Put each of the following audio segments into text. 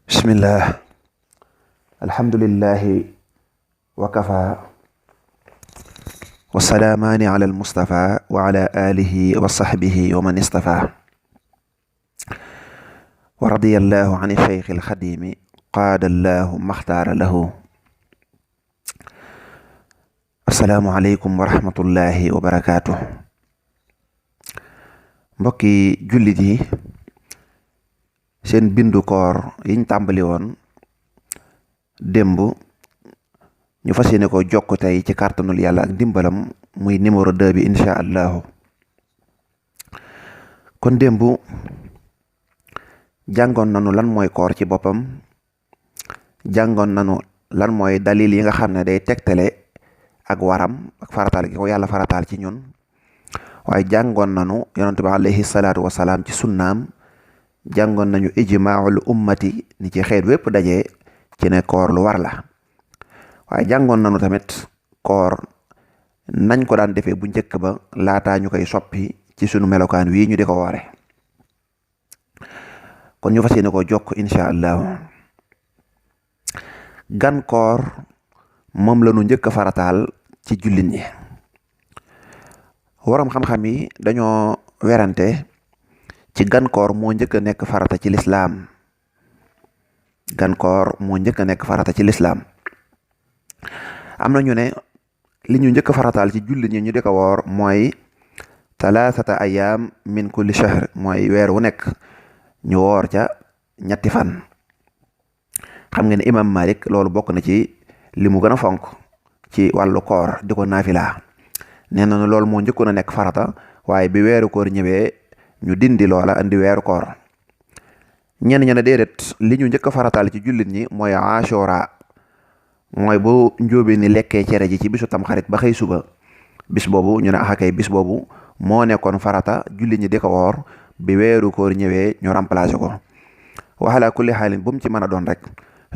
bismillah alhamdulillahi wa kafa wa salaamaani ala almustafa wa ala alihi wa sahbihi wa man istafa wa radiyallahu an shaykh alxadimi qaada allahu maxtaara lahu. assalaamu aleykum wa rahmatullahi wa barakaatuh. mbokki jullit yi, seen bindu koor yiñ tàmbali woon démb ñu fas yéene ko jokk tey ci kàttanul yàlla ak ndimbalam muy numéro 2 bi insha allahu. kon démb jàngoon nanu lan mooy koor ci boppam, jàngoon nanu lan mooy dalil yi nga xam ne day tegtale ak waram ak farataal gi ko yàlla farataal ci ñun, waaye jàngoon nanu yonent bi alayhi salaatu wasalaam ci sunnaam, jàngoon nañu ijmaul ummati ni ci xeet wépp daje ci ne koor lu war la. waaye jàngoon nañu tamit koor nañ ko daan defee bu njëkk ba laataa ñu koy soppi ci sunu melokaan wii ñu di ko woore. kon ñu fas yéene ko jokk insha allahu. gan koor moom la ñu njëkk a farataal ci jullit ñi. waroom xam-xam yi dañoo werante ci gan koor moo njëkk a nekk farata ci lislaam. gan koor moo njëkk a nekk farata ci lislaam. am na ñu ne li ñu njëkk a farataal ci jullit ñi ñu di ko woor mooy talaatata ayaam min kulli shahr, mooy weer wu nekk ñu woor ca ñetti fan. xam nga ne imam Malik loolu bokk na ci li mu gën a fonk ci wàllu koor di ko naafila. nee na loolu moo njëkkoon a nekk farata, waaye bi weeru koor ñëwee ñu dindi loola andi weeru koor. ñenn ña ne déedéet, li ñu njëkk a farataal ci jullit ñi mooy ashura, mooy bu njóobee ni lekkee cere ji ci bisu tamxarit ba xëy suba. bis boobu ñu ne axakay bis boobu moo nekkoon farata jullit ñi di ko woor, bi weeru koor ñëwee ñu remplacé ko. waxala kulli xaalin bu mu ci mën a doon rek,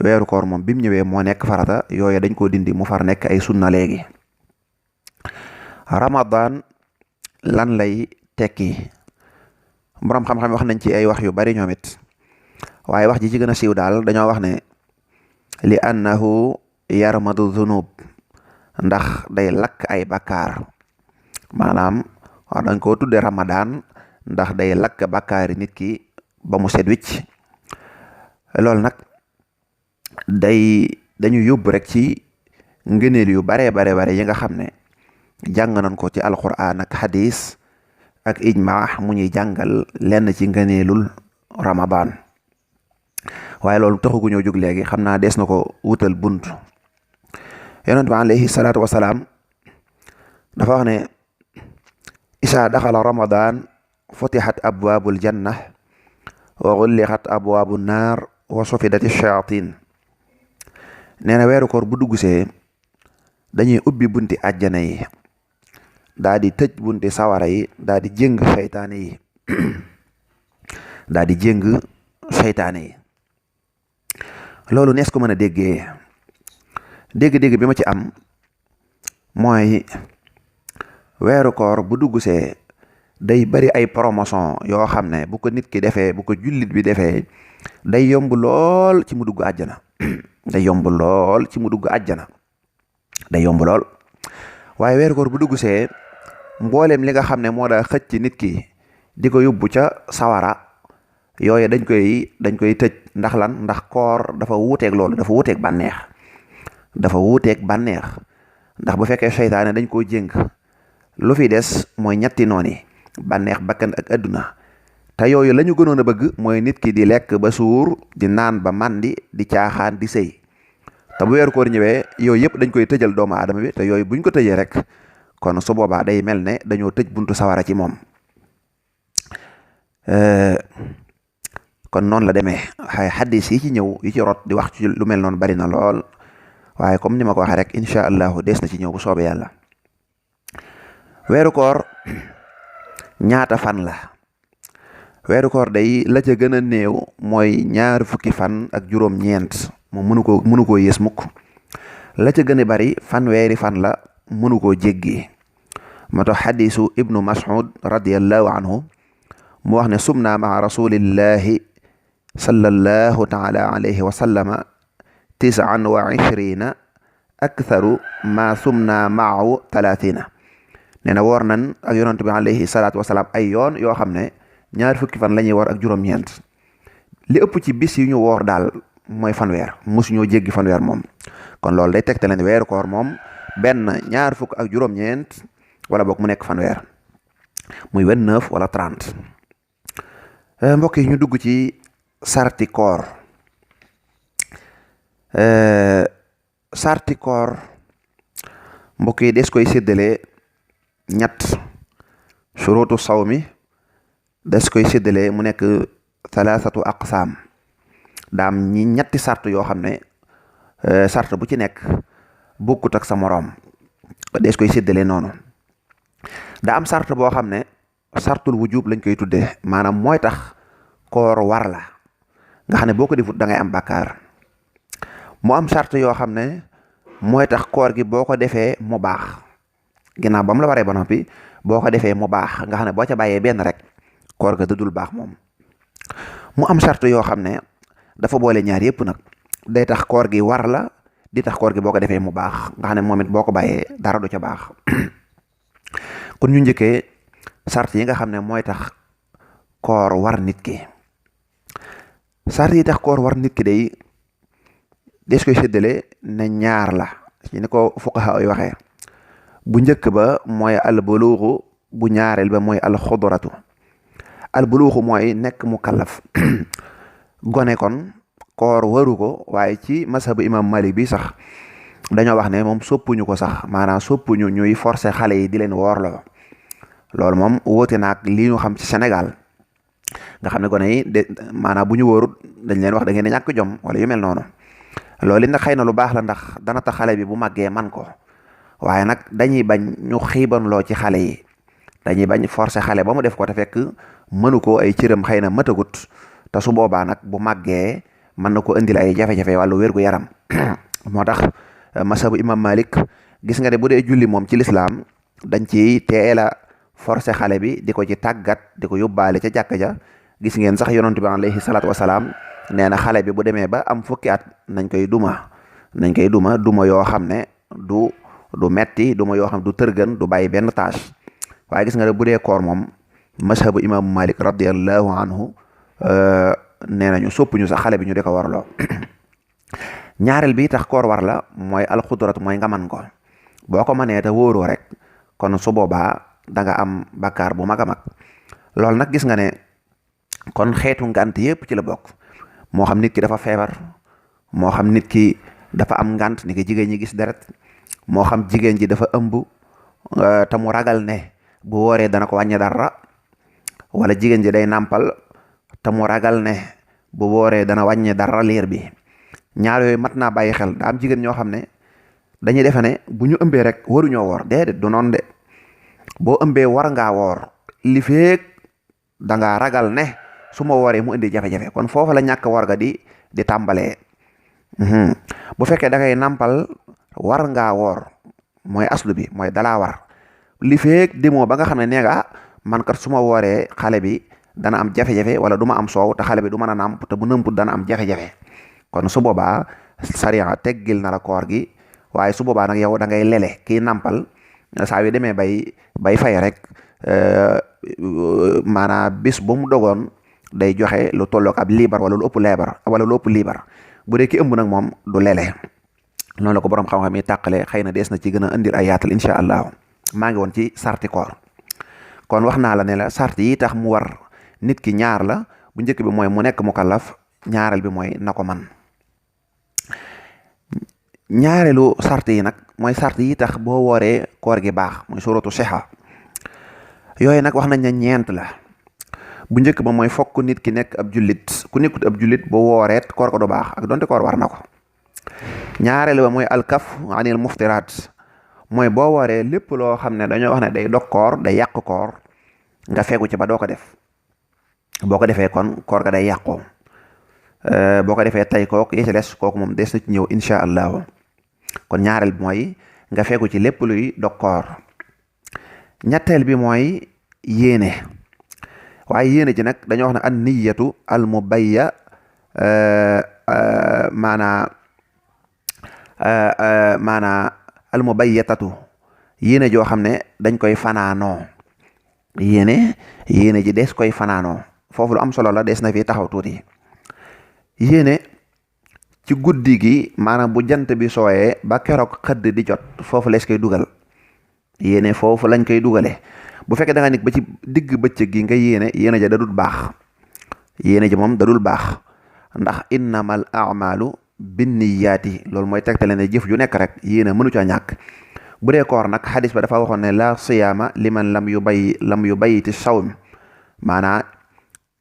weeru koor moom bi mu ñëwee moo nekk farata, yooye dañ koo dindi mu far nekk ay sunna léegi. ramadan lan lay tekki? borom xam-xam wax nañ ci ay wax yu bari ñoom it, waaye wax ji ci gën a siiw daal dañoo wax ne li annahu yarmadu zunub, ndax day lakk ay bakkaar. maanaam wax dañ koo tudde ramadan ndax day lakk bakkaari nit ki ba mu set wicc. loolu nag dañu yóbbu rek ci ngëneel yu bare yi nga xam ne jàng nañ ko ci alquran ak hadis ak ijma mu ñuy jàngal lenn ci ngëneelul ramadan. waaye loolu taxugu ñoo jóg léegi, xam naa des na ko wutal bunt. yonent bi alayhi salaatu wasalaam dafa wax ne isaa daxala ramadan futixat abwaabul janna wa xullixat abwaabu naar wa sufidati shayatin. nee na weeru koor bu duggsee dañuy ubbi bunti àjjana yi, daa di tëj bunti sawara yi, daa di jéng seytaane yi daa di jéng seytaane yi. loolu nees ko mën a déggee, dégg-dégg bi ma ci am mooy weeru koor bu duggsee day bari ay promotion yoo xam ne bu ko nit ki defee, bu ko jullit bi defee, day yomb lool ci mu dugg àjjana day yomb lool ci mu dugg àjjana day yomb lool. waaye weeru koor bu duggsee mbooleem li nga xam ne moo daa xëcc nit ki di ko yóbbu ca sawara, yooye dañ koy tëj. ndax lan? ndax koor dafa wuuteeg loolu, dafa wuuteeg bànneex. ndax bu fekkee seytaane dañ koo jéng, lu fi des mooy ñetti nooni: bànneex, bakkan ak adduna. te yooyu la ñu gënoon a bëgg mooy nit ki di lekk ba suur, di naan ba màndi, di caaxaan, di sëy. te bu weeru koor ñëwee yooyu yëpp dañ koy tëjal doomu aadama bi, te yooyu buñ ko tëjee rek kon su boobaa day mel ne dañoo tëj buntu sawara ci moom. kon noonu la demee. xay xaddis yi ci ñëw yi ci rot di wax ci lu mel noonu bari na lool, waaye comme ni ma ko waxee rek incha allahu des na ci ñëw bu soobee yàlla. weeru koor ñaata fan la? weeru koor day la ca gën a néew mooy 20 fan ak juróom-ñeent, moom mënu koo yées mukk. la ca gën a bari fanweeri fan la, mënu koo jéggi. moo tax xadisu ibnu mas'ud radiyallahu anhu mu wax ne sumna maa rasulillahi sallallahu taala alayhi wa sallama 29 aktharu ma sumna maahu 30. nee na woor nan ak yonent bi alayhi salaatu wasalaam ay yoon yoo xam ne ñaar fukki fan la ñuy woor ak juróom-ñeent. li ëpp ci bis yi ñu woor daal mooy fanweer, mosuñoo jéggi fanweer moom. kon loolu day tegtale ne weeru koor moom benn ñaar fukk ak juróom-ñeent wala boog mu nekk fanweer, muy 29 wala 30. mbokk yi ñu dugg ci sarti koor. sarti koor mbokk yi des koy séddale ñett. shurutu sawmi des koy séddale mu nekk thalathatu aqsaam. daam ñetti sart yoo xam ne sart bu ci nekk bokkut ak sa moroom, des koy séddale noonu. daa am sart boo xam ne sartul wujub lañ koy tuddee, maanaam mooy tax koor war la nga xam ne boo ko defut da ngay am bàkkaar. mu am sart yoo xam ne mooy tax koor gi boo ko defee mu baax, ginnaaw ba mu la waree ba noppi boo ko defee mu baax nga xam ne boo ca bàyyee benn rek koor ga dëddul baax moom. mu am sart yoo xam ne dafa boole ñaar yëpp nag, day tax koor gi war la, di tax koor gi boo ko defee mu baax nga xam ne moom it boo ko bàyyee dara du ca baax. kon ñu njëkkee sart yi nga xam ne mooy tax koor war nit ki. sart yi tax koor war nit ki day des koy séddale ne ñaar la ci ni ko fuqaha ay waxee. bu njëkk ba mooy al buluuxu, bu ñaareel ba mooy al xudratu. al buluuxu mooy nekk mu kallaf gone kon koor waru ko, waaye ci mazhabu imam Malik bi sax dañoo wax ne moom soppuñu ko sax, maanaam soppuñu ñuy forcer xale yi di leen woorloo. loolu moom wóote naag lii ñu xam ci Sénégal nga xam ne gone yi de maanaam bu ñu wóorut dañ leen wax da ngeen di ñàkk jom wala yu mel noonu. loolu it nag xëy na lu baax la, ndax dana tax xale bi bu màggee man ko, waaye nag dañuy bañ ñu xiibanloo ci xale yi, dañuy bañ forcer xale ba mu def ko te fekk mënu ko, ay cëram xëy na matagut, te su boobaa nag bu màggee mën na ko indil ay jafe-jafe wàllu wér gu yaram. moo tax masabu imam Malik gis nga ne bu dee julli moom ci lislaam dañ ci teel a forcer xale bi di ko ci tàggat, di ko yóbbaale ca jàkka ja. gis ngeen sax yonent bi alayhi salaatu wasalaam nee na xale bi bu demee ba am fukki at nañ koy duma yoo xam ne du metti, duma yoo xam ne du tërgën, du bàyyi benn tâche. waaye gis nga ne bu dee koor moom mazhabu imam Malik radiyallahu anhu nee nañu soppuñu sax xale bi ñu di ko warloo. ñaareel bi tax koor war la mooy alxudrat, mooy nga man ko. boo ko mënee te wóoroo rek kon su boobaa da nga am bakkaar bu mag a mag. loolu nag gis nga ne kon xeetu ngant yépp ci la bokk. moo xam nit ki dafa feebar, moo xam nit ki dafa am ngant, ni ki jigéen ñi gis deret, moo xam jigéen ji dafa ëmb te mu ragal ne bu wooree dana ko wàññi dara, wala jigéen ji day nàmpal te mu ragal ne bu wooree dana wàññi dara liir bi. ñaar yooyu mat naa bàyyi xel. daa am jigéen ñoo xam ne dañuy defe ne bu ñu ëmbee rek waruñoo woor. déedéet, du noonu de. boo ëmbee war ngaa woor li feek dangaa ragal ne su ma wooree mu indi jafe-jafe, kon foofu la ñàkk war ga di tàmbalee. bu fekkee da ngay nàmpal war ngaa woor, mooy aslu bi, mooy dalaa war li feek demoo ba nga xam ne nee nga man kat su ma wooree xale bi dana am jafe-jafe, wala du ma am soow te xale bi du mën a nàmp, te bu nëmput dana am jafe-jafe. kon su boobaa sariya teggil na la koor gi, waaye su boobaa nag yow da ngay lele kii nàmpal saa yu demee bay fay rek maanaam bis bu mu dogoon day joxe lu tollook ab liibar wala lu ëpp liibar bu dee ki ëmb nag moom du lele. noonu la ko borom xam-xam yi tàqale, xëy na dees na ci gën a indil ay yaatal incha allah. maa ngi woon ci sarti koor. kon wax naa la ne la sart yi tax mu war nit ki ñaar la. bu njëkk bi mooy mu nekk mukallaf, ñaareel bi mooy na ko man. ñaareelu sart yi nag mooy sart yi tax boo wooree koor gi baax, mooy suratu siha. yooyu nag wax nañ ne ñeent la. bu njëkk ba mooy fokk nit ki nekk ab jullit. ku nekkut ab jullit bu wooreet koor ko du baax, ak donte koor war na ko. ñaareelu ba mooy alkaf anil muftiraat, mooy boo wooree lépp loo xam ne dañoo wax ne day dog koor, day yàq koor, nga fegu ci ba doo ko def. boo ko defee kon koor ga day yàqoo. boo ko defee tey kook yi ci des kooku moom des na ci ñëw incha allahu. kon ñaareel bi mooy nga fegu ci lépp luy dog koor. ñetteel bi mooy yéene. waaye yéene ji nag dañoo wax ne an niyatu al mubayya maanaa maanaa almubayyatatu yéene joo xam ne dañ koy fanaanoo yéene ji des koy fanaanoo foofu lu am solo la des na fi taxaw tuuti. yéene ci guddi gi maanaam bu jant bi sooyee ba keroog xëdd di jot foofu lees koy dugal yéene foofu lañ koy dugale bu fekkee da nga nekk ba ci digg bëccëg gi nga yéene ja dadul baax yéene ji moom dadul baax ndax innamal a'malu binniyaati loolu mooy tegtale ne jëf ju nekk rek yéene mënu ca ñàkk. bu dee koor nag xadis ba dafa waxoon ne la siyaama liman lam yu bayti sawm maanaa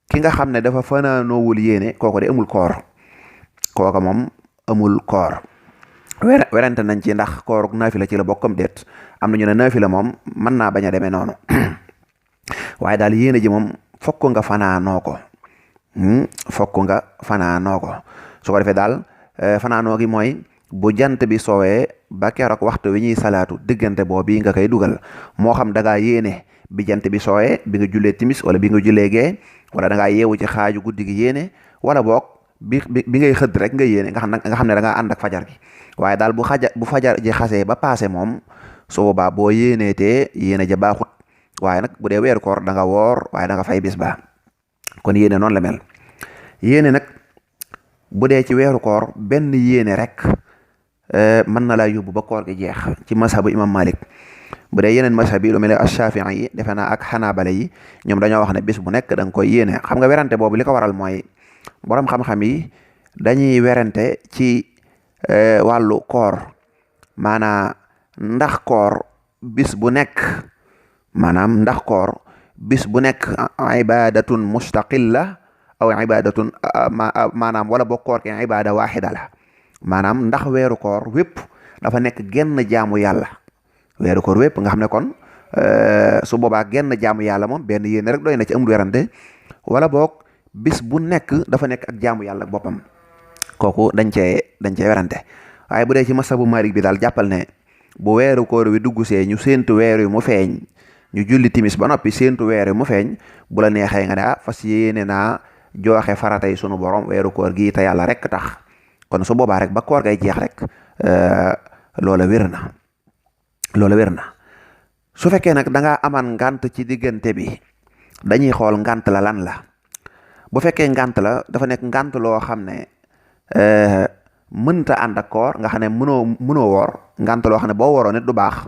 ki nga xam ne dafa fanaanoowul yéene kooko de amul koor kooka moom amul koor werante nañ ci ndax kooruk naafila ci la bokkam déet am nañu ne naafila moom mën naa bañ a demee noonu waaye daal yéene ji moom fokk nga fanaanoo ko su ko defee daal fanaanoo gi mooy bu jant bi soowee ba keroog waxtu wi ñuy salaatu diggante boobu nga koy dugal moo xam da ngaa yéene bi jant bi soowee bi nga jullee timis wala bi nga jullee gee wala da ngaa yeewu ci xaaju guddi gi yéene wala boog bi ngay xëdd rek nga yéene nga xam ne da ngaa ànd ak fajar gi waaye daal bu fajar ji xasee ba paase moom su boobaa boo yéeneetee yéene ja baaxut waaye nag bu dee weeru koor da nga woor waaye da nga fay bis ba kon yéene noonu la mel. yéene nag bu dee ci weeru koor benn yéene rek mën na laa yóbbu ba koor gi jeex ci mazhabu imam Malik. bu dee yeneen mazhab yi lu mel ne Shaafi'i yi defe naa ak Xanaabala yi ñoom dañoo wax ne bis bu nekk da nga koy yéene xam nga werante boobu li ko waral mooy borom xam-xam yi dañuy werante ci wàllu koor maanaam ndax koor bis bu nekk ibadatun mustaqilla aw ibadatun maanaam wala boo koor ke ibada waxida la maanaam ndax weeru koor wépp dafa nekk genn jaamu yàlla weeru koor wépp nga xam ne kon su boobaa genn jaamu yàlla moom benn yéene rek doy na ci amul werante wala boog bis bu nekk dafa nekk ak jaamu yàlla boppam kooku dañ cee werante waaye bu dee ci masabu Maalik bi daal jàppal ne bu weeru koor wi dugg see ñu séentu weer wi mu feeñ ñu julli timis ba noppi séentu weer wi mu feeñ bu la neexee nga ne fas yéene naa joxe faratay sunu borom weeru koor gi te yàlla rek tax kon su boobaa rek ba koor gay jeex rek loola wér na su fekkee nag da ngaa aman ngant ci diggante bi dañuy xool ngant la lan la bu fekkee ngant la dafa nekk ngant loo xam ne mënta ànd ak koor nga xam ne mënoo woor ngant loo xam ne boo woroon nit du baax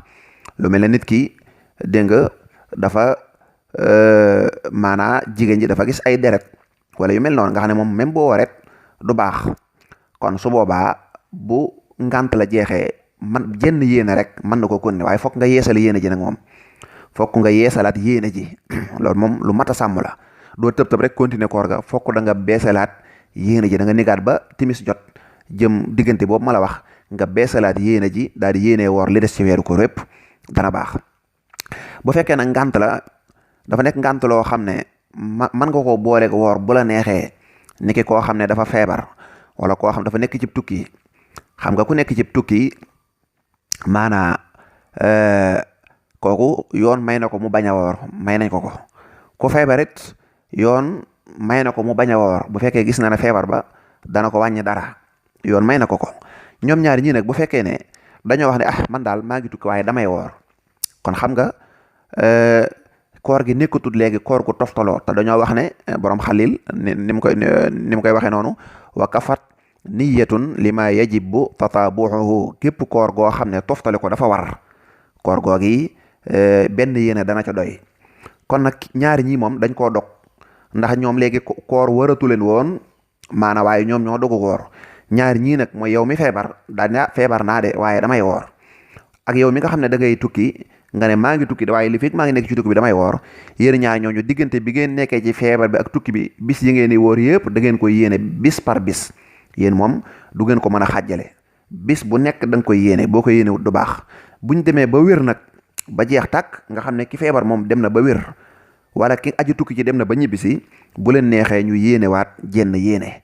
lu mel ne nit ki dégg nga dafa maanaa jigéen ji dafa gis ay deret wala yu mel noonu nga xam ne moom même boo woret du baax kon su boobaa bu ngant la jeexee man jenn yéene rek mën na ko continuer waaye fokk nga yeesal yéene ji nag moom fokk nga yeesalaat yéene ji loolu moom lu mat a sàmm la doo tëb rek continuer koor ga fokk da nga beesalaat yéene ji da nga nigaat ba timis jot jëm diggante boobu ma la wax nga beesalaat yéene ji daal di yéene woor li des ci weeru koor wépp dana baax. bu fekkee nag ngant la dafa nekk ngant loo xam ne mën nga ko booleeg woor bu la neexee niki koo xam ne dafa feebar wala koo xam dafa nekk cib tukki xam nga ku nekk cib tukki maanaa kooku yoon may na ko mu bañ a woor may nañ ko ku feebarit yoon may na ko mu bañ a woor bu fekkee gis na ne feebar ba dana ko wàññi dara yoon may na ko ñoom ñaari ñii nag bu fekkee ne dañoo wax ne man daal maa ngi tukki waaye damay woor kon xam nga koor gi nekkatul léegi koor gu toftaloo te dañoo wax ne borom xalil ni mu koy waxee noonu wa kafat niyatun lima yajibu tataabuhu képp koor goo xam ne toftale ko dafa war koor googi benn yéene dana ca doy kon nag ñaari ñi moom dañ koo dog ndax ñoom léegi koor waratu leen woon maana waaye ñoom ñoo dogu woor ñaari ñii nag mooy yow mi feebar daa feebar naa de waaye damay woor ak yow mi nga xam ne da ngay tukki nga ne maa ngi tukki waaye li fekk maa ngi nekk ci tukki bi damay woor yéen ñaar ñooñu diggante bi ngeen nekkee ci feebar bi ak tukki bi bis yi ngeen di woor yëpp da ngeen koy yéene bis par bis yéen moom du ngeen ko mën a xàjjale bis bu nekk da nga koy yéene boo ko yéene wut du baax buñ demee ba wér nag ba jeex tàkk nga xam ne ki feebar moom dem na ba wér wala ki aji tukki ci dem na ba ñibbisi bu leen neexee ñu yéene waat jenn yéene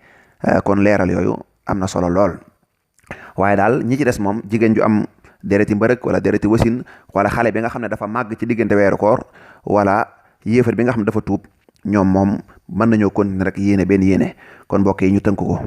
kon leeral yooyu am na solo lool waaye daal ñi ci des moom jigéen ju am dereti mbërëk wala dereti wasin wala xale bi nga xam ne dafa màgg ci diggante weeru koor wala yéefar bi nga xam ne dafa tuub ñoom moom mën nañoo continuer rek yéene benn yéene kon mbokk yi ñu tënk ko